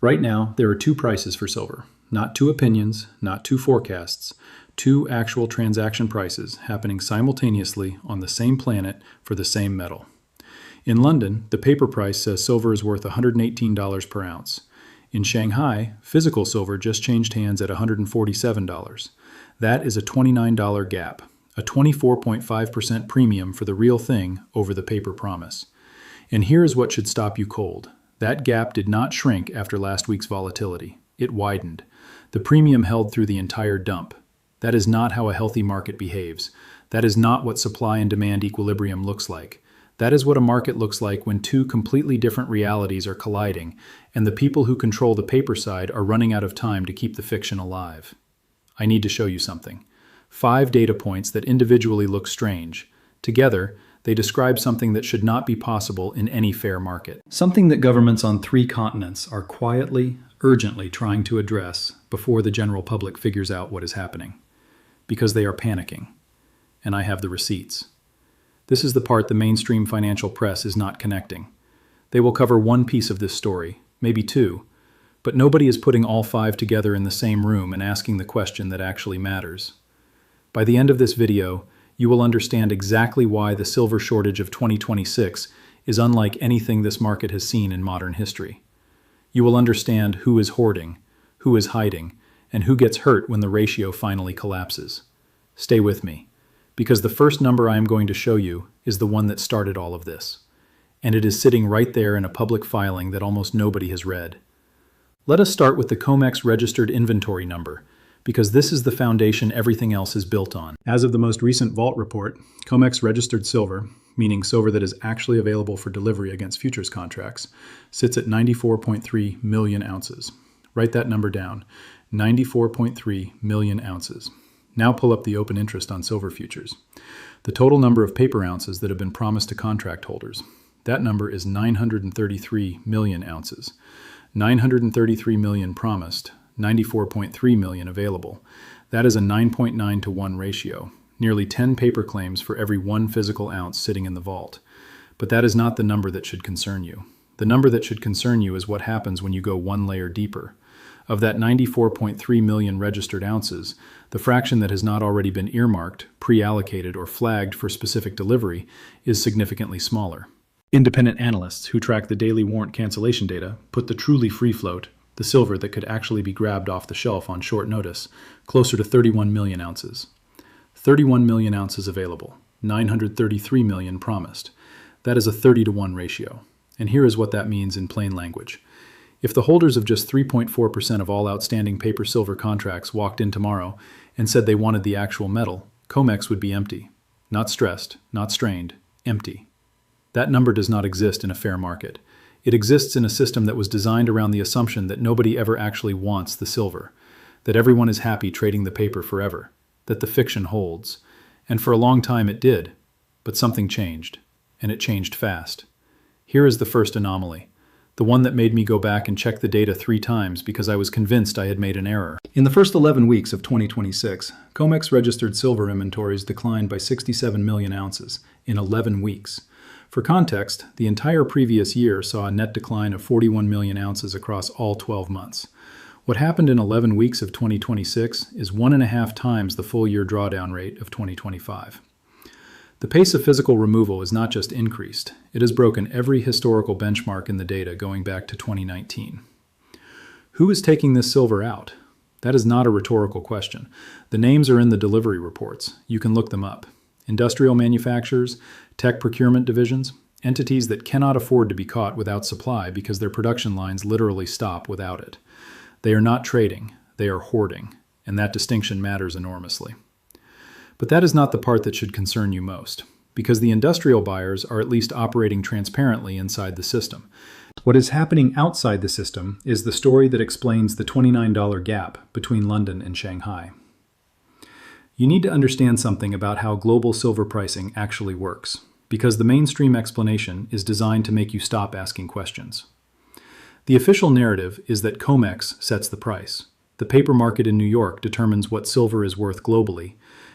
Right now, there are two prices for silver. Not two opinions, not two forecasts, two actual transaction prices happening simultaneously on the same planet for the same metal. In London, the paper price says silver is worth $118 per ounce. In Shanghai, physical silver just changed hands at $147. That is a $29 gap, a 24.5% premium for the real thing over the paper promise. And here is what should stop you cold. That gap did not shrink after last week's volatility. It widened. The premium held through the entire dump. That is not how a healthy market behaves. That is not what supply and demand equilibrium looks like. That is what a market looks like when two completely different realities are colliding, and the people who control the paper side are running out of time to keep the fiction alive. I need to show you something. 5 data points that individually look strange. Together, they describe something that should not be possible in any fair market. Something that governments on 3 continents are quietly, urgently trying to address before the general public figures out what is happening. Because they are panicking. And I have the receipts. This is the part the mainstream financial press is not connecting. They will cover one piece of this story, maybe 2, but nobody is putting all 5 together in the same room and asking the question that actually matters. By the end of this video, you will understand exactly why the silver shortage of 2026 is unlike anything this market has seen in modern history. You will understand who is hoarding, who is hiding, and who gets hurt when the ratio finally collapses. Stay with me, because the first number I am going to show you is the one that started all of this, and it is sitting right there in a public filing that almost nobody has read. Let us start with the COMEX registered inventory number, because this is the foundation everything else is built on. As of the most recent vault report, COMEX registered silver, meaning silver that is actually available for delivery against futures contracts, sits at 94.3 million ounces. Write that number down, 94.3 million ounces. Now pull up the open interest on silver futures. The total number of paper ounces that have been promised to contract holders. That number is 933 million ounces. 933 million promised, 94.3 million available. That is a 9.9 to 1 ratio, nearly 10 paper claims for every 1 physical ounce sitting in the vault. But that is not the number that should concern you. The number that should concern you is what happens when you go one layer deeper. Of that 94.3 million registered ounces, the fraction that has not already been earmarked, pre-allocated, or flagged for specific delivery is significantly smaller. Independent analysts who track the daily warrant cancellation data put the truly free float, the silver that could actually be grabbed off the shelf on short notice, closer to 31 million ounces. 31 million ounces available, 933 million promised. That is a 30 to 1 ratio. And here is what that means in plain language. If the holders of just 3.4% of all outstanding paper silver contracts walked in tomorrow and said they wanted the actual metal, COMEX would be empty. Not stressed, not strained, empty. That number does not exist in a fair market. It exists in a system that was designed around the assumption that nobody ever actually wants the silver, that everyone is happy trading the paper forever, that the fiction holds. And for a long time it did, but something changed, and it changed fast. Here is the first anomaly. The one that made me go back and check the data 3 times because I was convinced I had made an error. In the first 11 weeks of 2026, COMEX registered silver inventories declined by 67 million ounces in 11 weeks. For context, the entire previous year saw a net decline of 41 million ounces across all 12 months. What happened in 11 weeks of 2026 is 1.5 times the full-year drawdown rate of 2025. The pace of physical removal has not just increased, it has broken every historical benchmark in the data going back to 2019. Who is taking this silver out? That is not a rhetorical question. The names are in the delivery reports. You can look them up. Industrial manufacturers, tech procurement divisions, entities that cannot afford to be caught without supply because their production lines literally stop without it. They are not trading, they are hoarding, and that distinction matters enormously. But that is not the part that should concern you most, because the industrial buyers are at least operating transparently inside the system. What is happening outside the system is the story that explains the $29 gap between London and Shanghai. You need to understand something about how global silver pricing actually works, because the mainstream explanation is designed to make you stop asking questions. The official narrative is that COMEX sets the price. The paper market in New York determines what silver is worth globally,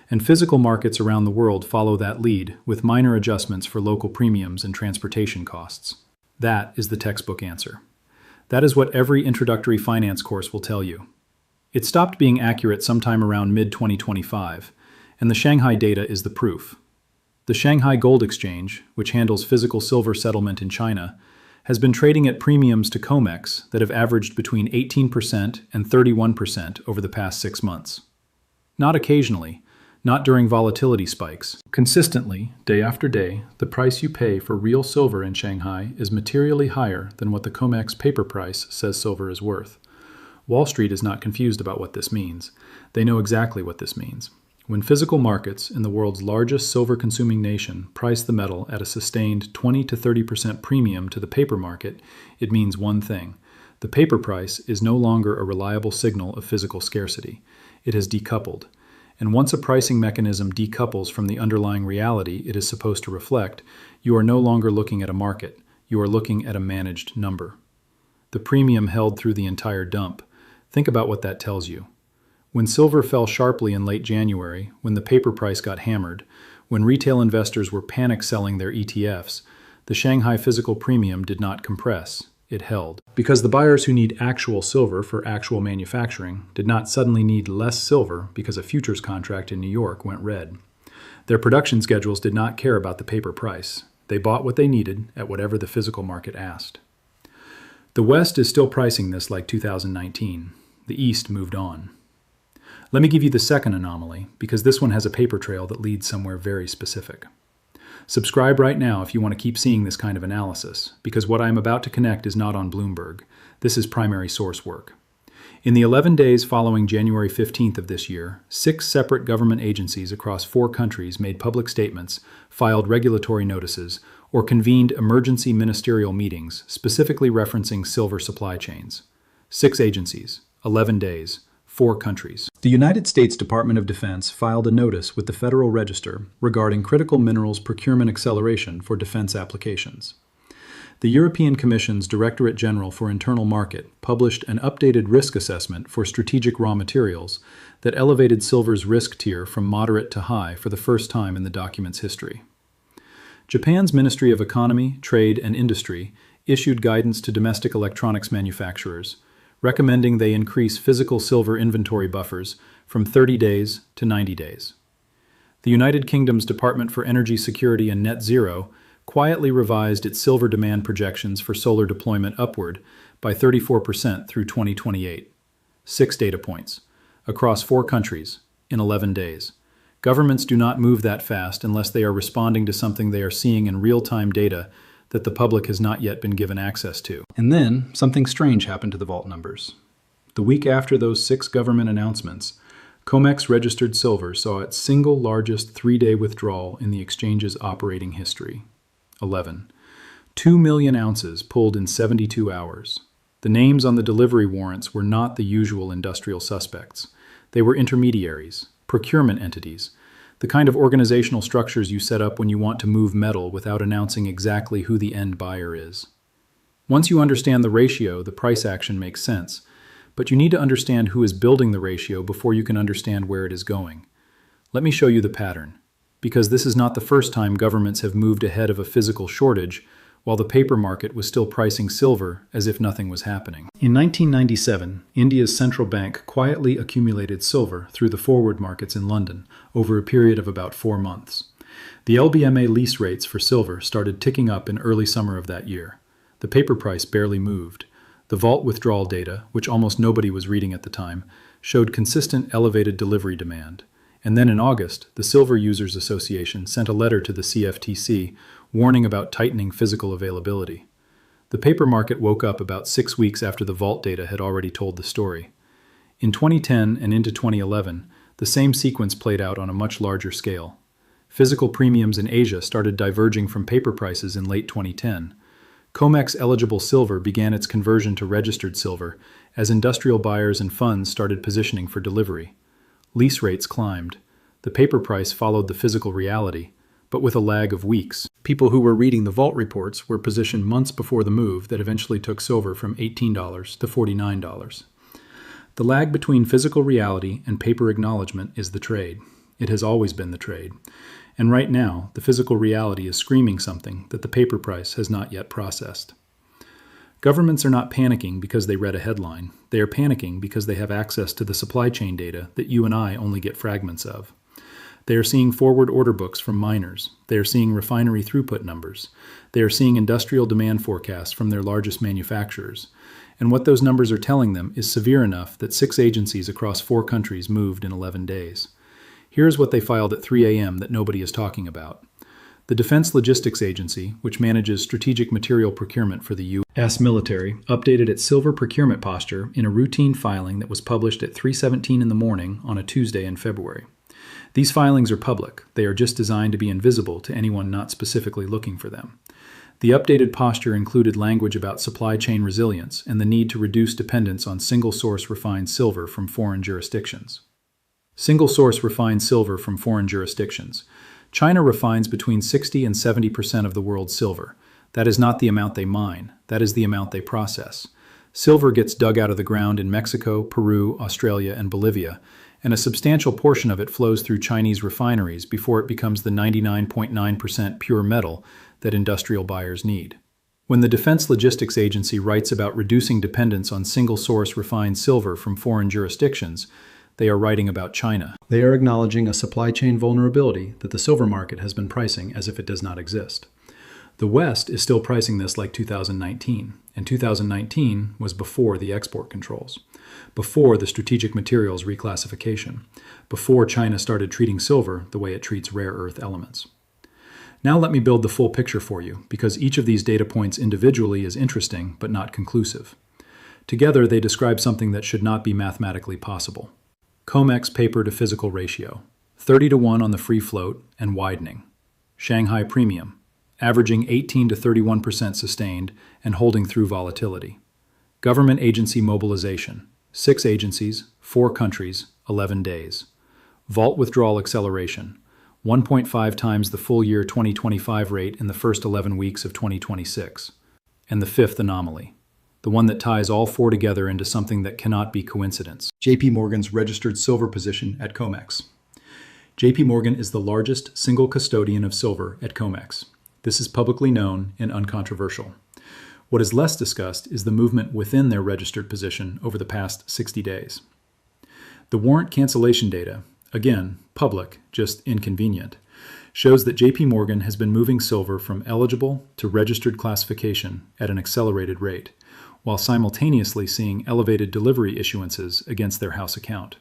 and physical markets around the world follow that lead with minor adjustments for local premiums and transportation costs. That is the textbook answer. That is what every introductory finance course will tell you. It stopped being accurate sometime around mid-2025, and the Shanghai data is the proof. The Shanghai Gold Exchange, which handles physical silver settlement in China, has been trading at premiums to COMEX that have averaged between 18% and 31% over the past 6 months. Not occasionally, not during volatility spikes. Consistently, day after day, the price you pay for real silver in Shanghai is materially higher than what the COMEX paper price says silver is worth. Wall Street is not confused about what this means. They know exactly what this means. When physical markets in the world's largest silver-consuming nation price the metal at a sustained 20 to 30% premium to the paper market, it means one thing. The paper price is no longer a reliable signal of physical scarcity. It has decoupled. And once a pricing mechanism decouples from the underlying reality it is supposed to reflect, you are no longer looking at a market. You are looking at a managed number. The premium held through the entire dump. Think about what that tells you. When silver fell sharply in late January, when the paper price got hammered, when retail investors were panic selling their ETFs, the Shanghai physical premium did not compress. It held. Because the buyers who need actual silver for actual manufacturing did not suddenly need less silver because a futures contract in New York went red. Their production schedules did not care about the paper price. They bought what they needed at whatever the physical market asked. The West is still pricing this like 2019. The East moved on. Let me give you the second anomaly, because this one has a paper trail that leads somewhere very specific. Subscribe right now if you want to keep seeing this kind of analysis, because what I am about to connect is not on Bloomberg. This is primary source work. In the 11 days following January 15th of this year, 6 separate government agencies across 4 countries made public statements, filed regulatory notices, or convened emergency ministerial meetings specifically referencing silver supply chains. 6 agencies, 11 days, 4 countries. The United States Department of Defense filed a notice with the Federal Register regarding critical minerals procurement acceleration for defense applications. The European Commission's Directorate General for Internal Market published an updated risk assessment for strategic raw materials that elevated silver's risk tier from moderate to high for the first time in the document's history. Japan's Ministry of Economy, Trade, and Industry issued guidance to domestic electronics manufacturers, recommending they increase physical silver inventory buffers from 30 days to 90 days. The United Kingdom's Department for Energy Security and Net Zero quietly revised its silver demand projections for solar deployment upward by 34% through 2028. 6 data points, across 4 countries, in 11 days. Governments do not move that fast unless they are responding to something they are seeing in real-time data that the public has not yet been given access to. And then, something strange happened to the vault numbers. The week after those 6 government announcements, COMEX registered silver saw its single largest 3-day withdrawal in the exchange's operating history. 11. 2 million ounces pulled in 72 hours. The names on the delivery warrants were not the usual industrial suspects. They were intermediaries, procurement entities, the kind of organizational structures you set up when you want to move metal without announcing exactly who the end buyer is. Once you understand the ratio, the price action makes sense, but you need to understand who is building the ratio before you can understand where it is going. Let me show you the pattern, because this is not the first time governments have moved ahead of a physical shortage while the paper market was still pricing silver as if nothing was happening. In 1997, India's central bank quietly accumulated silver through the forward markets in London over a period of about 4 months. The LBMA lease rates for silver started ticking up in early summer of that year. The paper price barely moved. The vault withdrawal data, which almost nobody was reading at the time, showed consistent elevated delivery demand. And then in August, the Silver Users Association sent a letter to the CFTC warning about tightening physical availability. The paper market woke up about 6 weeks after the vault data had already told the story. In 2010 and into 2011, the same sequence played out on a much larger scale. Physical premiums in Asia started diverging from paper prices in late 2010. COMEX-eligible silver began its conversion to registered silver as industrial buyers and funds started positioning for delivery. Lease rates climbed. The paper price followed the physical reality, but with a lag of weeks. People who were reading the vault reports were positioned months before the move that eventually took silver from $18 to $49. The lag between physical reality and paper acknowledgement is the trade. It has always been the trade. And right now, the physical reality is screaming something that the paper price has not yet processed. Governments are not panicking because they read a headline. They are panicking because they have access to the supply chain data that you and I only get fragments of. They are seeing forward order books from miners. They are seeing refinery throughput numbers. They are seeing industrial demand forecasts from their largest manufacturers. And what those numbers are telling them is severe enough that 6 agencies across 4 countries moved in 11 days. Here's what they filed at 3 a.m. that nobody is talking about. The Defense Logistics Agency, which manages strategic material procurement for the U.S. military, updated its silver procurement posture in a routine filing that was published at 3:17 in the morning on a Tuesday in February. These filings are public. They are just designed to be invisible to anyone not specifically looking for them. The updated posture included language about supply chain resilience and the need to reduce dependence on single-source refined silver from foreign jurisdictions. Single-source refined silver from foreign jurisdictions. China refines between 60 and 70% of the world's silver. That is not the amount they mine. That is the amount they process. Silver gets dug out of the ground in Mexico, Peru, Australia, and Bolivia, and a substantial portion of it flows through Chinese refineries before it becomes the 99.9% pure metal that industrial buyers need. When the Defense Logistics Agency writes about reducing dependence on single-source refined silver from foreign jurisdictions, they are writing about China. They are acknowledging a supply chain vulnerability that the silver market has been pricing as if it does not exist. The West is still pricing this like 2019, and 2019 was before the export controls, before the strategic materials reclassification, before China started treating silver the way it treats rare earth elements. Now let me build the full picture for you, because each of these data points individually is interesting but not conclusive. Together they describe something that should not be mathematically possible. COMEX paper to physical ratio, 30-to-1 on the free float and widening. Shanghai premium, averaging 18 to 31% sustained and holding through volatility. Government agency mobilization, 6 agencies, 4 countries, 11 days. Vault withdrawal acceleration, 1.5 times the full year 2025 rate in the first 11 weeks of 2026. And the 5th anomaly, the one that ties all 4 together into something that cannot be coincidence. JPMorgan's registered silver position at COMEX. JPMorgan is the largest single custodian of silver at COMEX. This is publicly known and uncontroversial. What is less discussed is the movement within their registered position over the past 60 days. The warrant cancellation data, again, public, just inconvenient, shows that JPMorgan has been moving silver from eligible to registered classification at an accelerated rate, while simultaneously seeing elevated delivery issuances against their house account.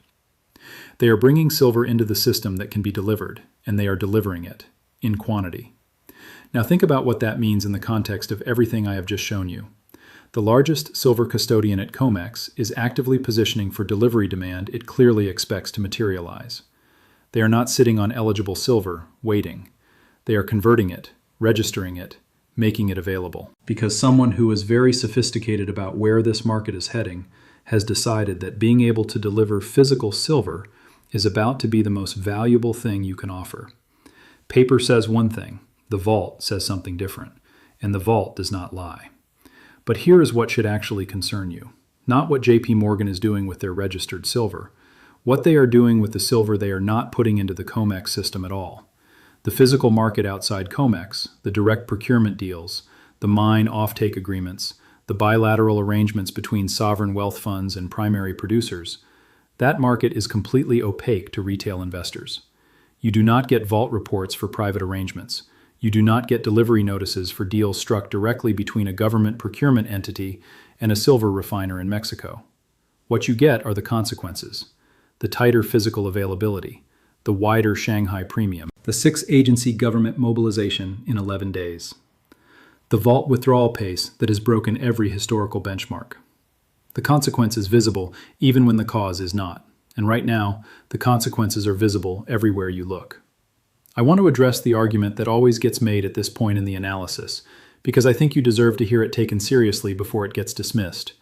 They are bringing silver into the system that can be delivered, and they are delivering it, in quantity. Now think about what that means in the context of everything I have just shown you. The largest silver custodian at COMEX is actively positioning for delivery demand it clearly expects to materialize. They are not sitting on eligible silver, waiting. They are converting it, registering it, making it available. Because someone who is very sophisticated about where this market is heading has decided that being able to deliver physical silver is about to be the most valuable thing you can offer. Paper says one thing, the vault says something different, and the vault does not lie. But here is what should actually concern you. Not what JPMorgan is doing with their registered silver. What they are doing with the silver they are not putting into the COMEX system at all. The physical market outside COMEX, the direct procurement deals, the mine offtake agreements, the bilateral arrangements between sovereign wealth funds and primary producers, that market is completely opaque to retail investors. You do not get vault reports for private arrangements. You do not get delivery notices for deals struck directly between a government procurement entity and a silver refiner in Mexico. What you get are the consequences: the tighter physical availability, the wider Shanghai premium, the 6-agency government mobilization in 11 days, the vault withdrawal pace that has broken every historical benchmark. The consequence is visible even when the cause is not, and right now, the consequences are visible everywhere you look. I want to address the argument that always gets made at this point in the analysis, because I think you deserve to hear it taken seriously before it gets dismissed.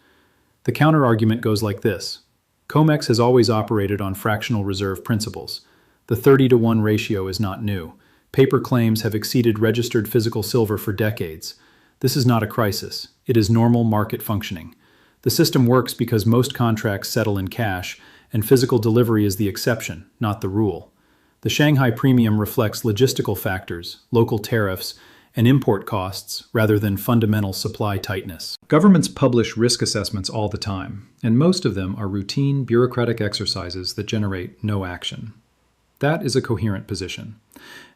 The counter-argument goes like this. COMEX has always operated on fractional reserve principles. The 30-to-1 ratio is not new. Paper claims have exceeded registered physical silver for decades. This is not a crisis. It is normal market functioning. The system works because most contracts settle in cash, and physical delivery is the exception, not the rule. The Shanghai premium reflects logistical factors, local tariffs, and import costs rather than fundamental supply tightness. Governments publish risk assessments all the time, and most of them are routine bureaucratic exercises that generate no action. That is a coherent position,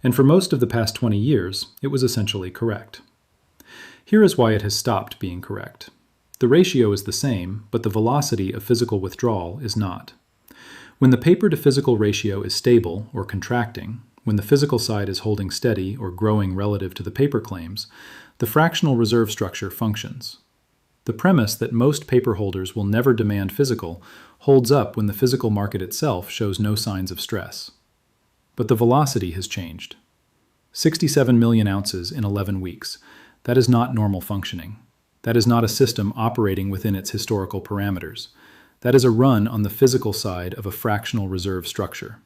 and for most of the past 20 years, it was essentially correct. Here is why it has stopped being correct. The ratio is the same, but the velocity of physical withdrawal is not. When the paper-to-physical ratio is stable or contracting, when the physical side is holding steady or growing relative to the paper claims, the fractional reserve structure functions. The premise that most paper holders will never demand physical holds up when the physical market itself shows no signs of stress. But the velocity has changed. 67 million ounces in 11 weeks. That is not normal functioning. That is not a system operating within its historical parameters. That is a run on the physical side of a fractional reserve structure.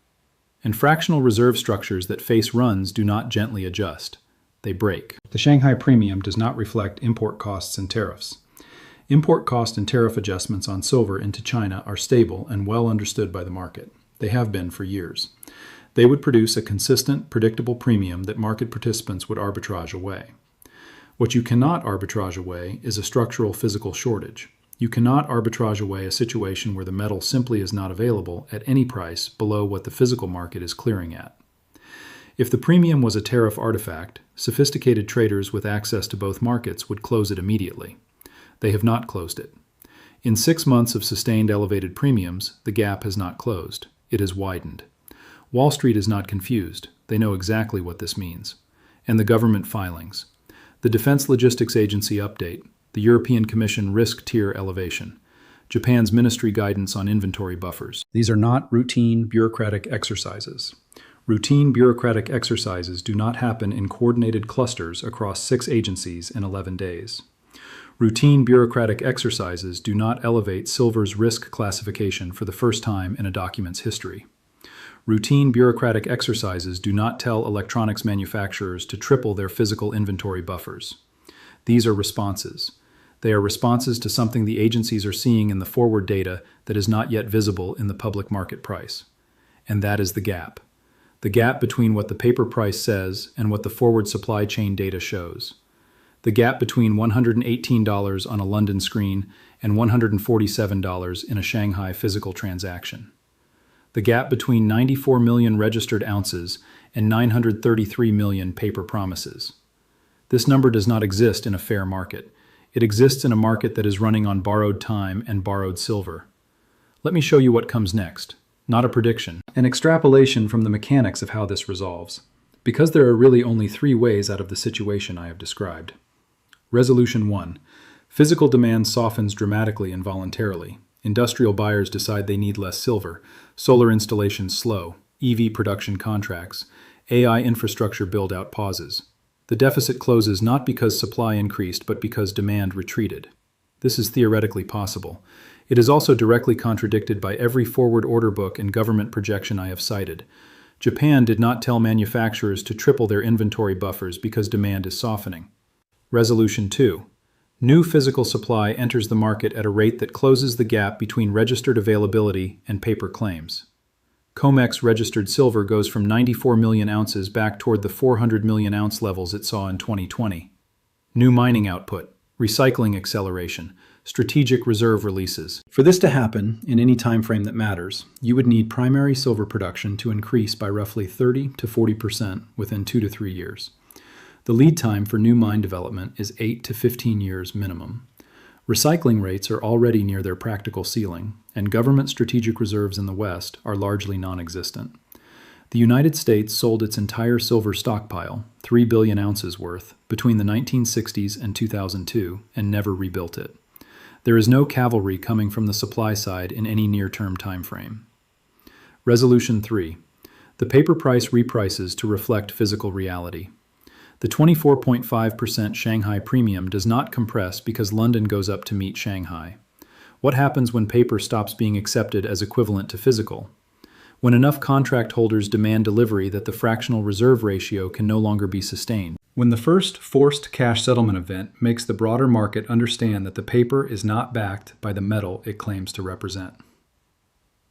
And fractional reserve structures that face runs do not gently adjust. They break. The Shanghai premium does not reflect import costs and tariffs. Import cost and tariff adjustments on silver into China are stable and well understood by the market. They have been for years. They would produce a consistent, predictable premium that market participants would arbitrage away. What you cannot arbitrage away is a structural physical shortage. You cannot arbitrage away a situation where the metal simply is not available at any price below what the physical market is clearing at. If the premium was a tariff artifact, sophisticated traders with access to both markets would close it immediately. They have not closed it. In 6 months of sustained elevated premiums, the gap has not closed. It has widened. Wall Street is not confused. They know exactly what this means. And the government filings. The Defense Logistics Agency update. The European Commission risk tier elevation. Japan's ministry guidance on inventory buffers. These are not routine bureaucratic exercises. Routine bureaucratic exercises do not happen in coordinated clusters across 6 agencies in 11 days. Routine bureaucratic exercises do not elevate silver's risk classification for the first time in a document's history. Routine bureaucratic exercises do not tell electronics manufacturers to triple their physical inventory buffers. These are responses. They are responses to something the agencies are seeing in the forward data that is not yet visible in the public market price. And that is the gap. The gap between what the paper price says and what the forward supply chain data shows. The gap between $118 on a London screen and $147 in a Shanghai physical transaction. The gap between 94 million registered ounces and 933 million paper promises. This number does not exist in a fair market. It exists in a market that is running on borrowed time and borrowed silver. Let me show you what comes next. Not a prediction, an extrapolation from the mechanics of how this resolves, because there are really only 3 ways out of the situation I have described. Resolution 1. Physical demand softens dramatically and voluntarily. Industrial buyers decide they need less silver. Solar installations slow. EV production contracts. AI infrastructure build-out pauses. The deficit closes not because supply increased, but because demand retreated. This is theoretically possible. It is also directly contradicted by every forward order book and government projection I have cited. Japan did not tell manufacturers to triple their inventory buffers because demand is softening. Resolution 2. New physical supply enters the market at a rate that closes the gap between registered availability and paper claims. COMEX registered silver goes from 94 million ounces back toward the 400 million ounce levels it saw in 2020. New mining output, recycling acceleration, strategic reserve releases. For this to happen in any time frame that matters, you would need primary silver production to increase by roughly 30 to 40% within 2 to 3 years. The lead time for new mine development is 8 to 15 years minimum. Recycling rates are already near their practical ceiling, and government strategic reserves in the West are largely non-existent. The United States sold its entire silver stockpile, 3 billion ounces worth, between the 1960s and 2002, and never rebuilt it. There is no cavalry coming from the supply side in any near-term time frame. Resolution 3. The paper price reprices to reflect physical reality. The 24.5% Shanghai premium does not compress because London goes up to meet Shanghai. What happens when paper stops being accepted as equivalent to physical? When enough contract holders demand delivery that the fractional reserve ratio can no longer be sustained. When the first forced cash settlement event makes the broader market understand that the paper is not backed by the metal it claims to represent.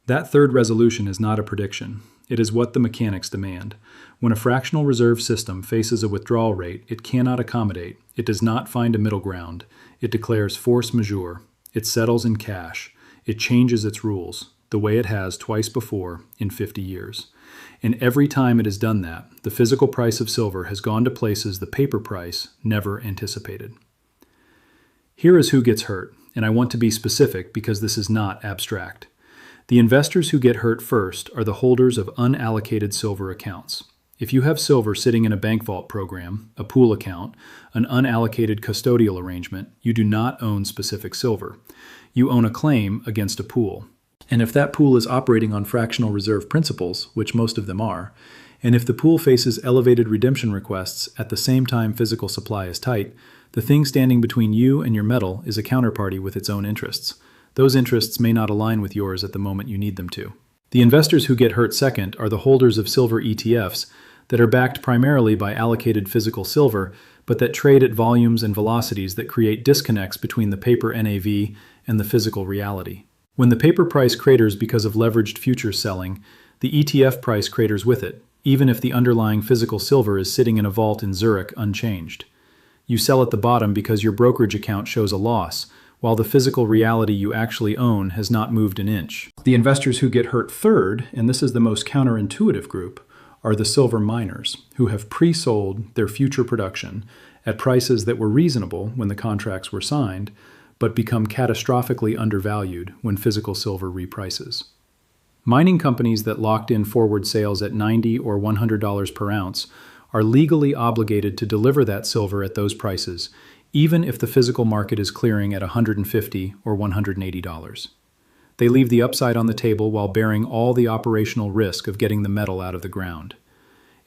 That third resolution is not a prediction. It is what the mechanics demand. When a fractional reserve system faces a withdrawal rate it cannot accommodate, it does not find a middle ground. It declares force majeure. It settles in cash. It changes its rules, the way it has twice before in 50 years. And every time it has done that, the physical price of silver has gone to places the paper price never anticipated. Here is who gets hurt, and I want to be specific because this is not abstract. The investors who get hurt first are the holders of unallocated silver accounts. If you have silver sitting in a bank vault program, a pool account, an unallocated custodial arrangement, you do not own specific silver. You own a claim against a pool. And if that pool is operating on fractional reserve principles, which most of them are, and if the pool faces elevated redemption requests at the same time physical supply is tight, the thing standing between you and your metal is a counterparty with its own interests. Those interests may not align with yours at the moment you need them to. The investors who get hurt second are the holders of silver ETFs that are backed primarily by allocated physical silver, but that trade at volumes and velocities that create disconnects between the paper NAV and the physical reality. When the paper price craters because of leveraged futures selling, the ETF price craters with it, even if the underlying physical silver is sitting in a vault in Zurich unchanged. You sell at the bottom because your brokerage account shows a loss, while the physical reality you actually own has not moved an inch. The investors who get hurt third, and this is the most counterintuitive group, are the silver miners, who have pre-sold their future production at prices that were reasonable when the contracts were signed, but become catastrophically undervalued when physical silver reprices. Mining companies that locked in forward sales at $90 or $100 per ounce are legally obligated to deliver that silver at those prices, even if the physical market is clearing at $150 or $180. They leave the upside on the table while bearing all the operational risk of getting the metal out of the ground.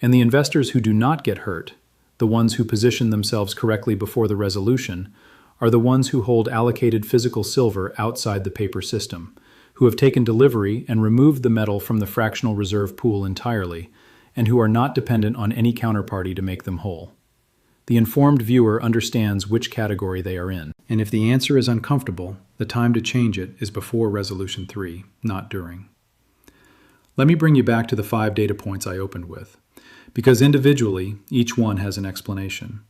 And the investors who do not get hurt, the ones who position themselves correctly before the resolution, are the ones who hold allocated physical silver outside the paper system, who have taken delivery and removed the metal from the fractional reserve pool entirely, and who are not dependent on any counterparty to make them whole. The informed viewer understands which category they are in, and if the answer is uncomfortable, the time to change it is before Resolution 3, not during. Let me bring you back to the 5 data points I opened with, because individually, each one has an explanation.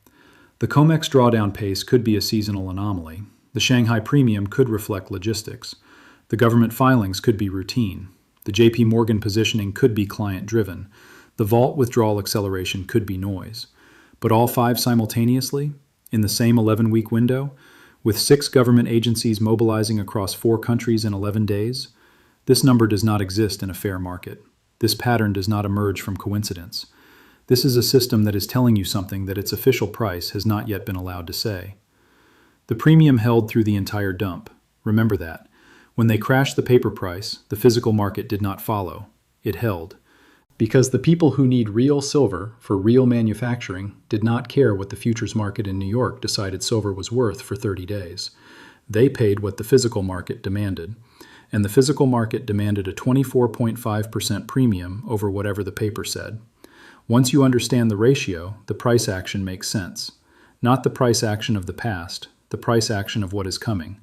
The COMEX drawdown pace could be a seasonal anomaly. The Shanghai premium could reflect logistics. The government filings could be routine. The JPMorgan positioning could be client-driven. The vault withdrawal acceleration could be noise. But all 5 simultaneously, in the same 11-week window, with 6 government agencies mobilizing across 4 countries in 11 days, this number does not exist in a fair market. This pattern does not emerge from coincidence. This is a system that is telling you something that its official price has not yet been allowed to say. The premium held through the entire dump. Remember that. When they crashed the paper price, the physical market did not follow. It held. Because the people who need real silver for real manufacturing did not care what the futures market in New York decided silver was worth for 30 days. They paid what the physical market demanded, and the physical market demanded a 24.5% premium over whatever the paper said. Once you understand the ratio, the price action makes sense. Not the price action of the past, the price action of what is coming.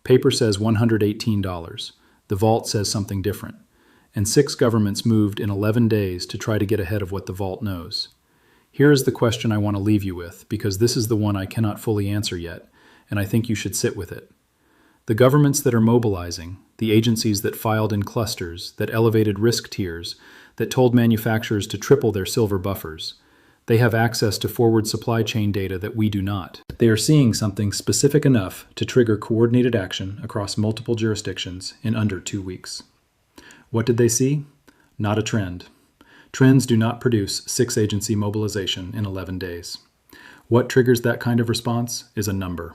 Paper says $118. The vault says something different. And 6 governments moved in 11 days to try to get ahead of what the vault knows. Here is the question I want to leave you with, because this is the one I cannot fully answer yet, and I think you should sit with it. The governments that are mobilizing, the agencies that filed in clusters, that elevated risk tiers, that told manufacturers to triple their silver buffers, they have access to forward supply chain data that we do not. They are seeing something specific enough to trigger coordinated action across multiple jurisdictions in under 2 weeks. What did they see? Not a trend. Trends do not produce 6-agency mobilization in 11 days. What triggers that kind of response is a number,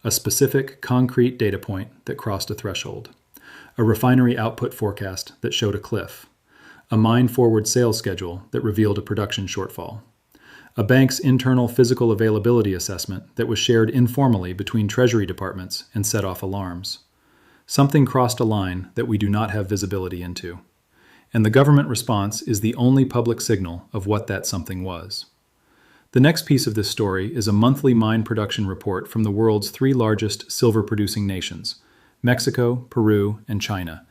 a specific, concrete data point that crossed a threshold, a refinery output forecast that showed a cliff, a mine forward sales schedule that revealed a production shortfall, a bank's internal physical availability assessment that was shared informally between Treasury departments and set off alarms. Something crossed a line that we do not have visibility into, and the government response is the only public signal of what that something was. The next piece of this story is a monthly mine production report from the world's 3 largest silver-producing nations, Mexico, Peru, and China,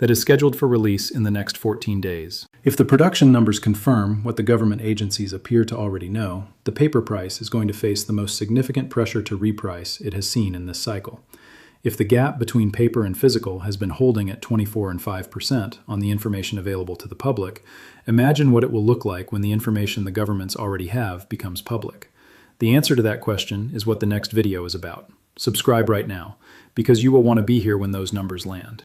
that is scheduled for release in the next 14 days. If the production numbers confirm what the government agencies appear to already know, the paper price is going to face the most significant pressure to reprice it has seen in this cycle. If the gap between paper and physical has been holding at 24 and 5% on the information available to the public, imagine what it will look like when the information the governments already have becomes public. The answer to that question is what the next video is about. Subscribe right now, because you will want to be here when those numbers land.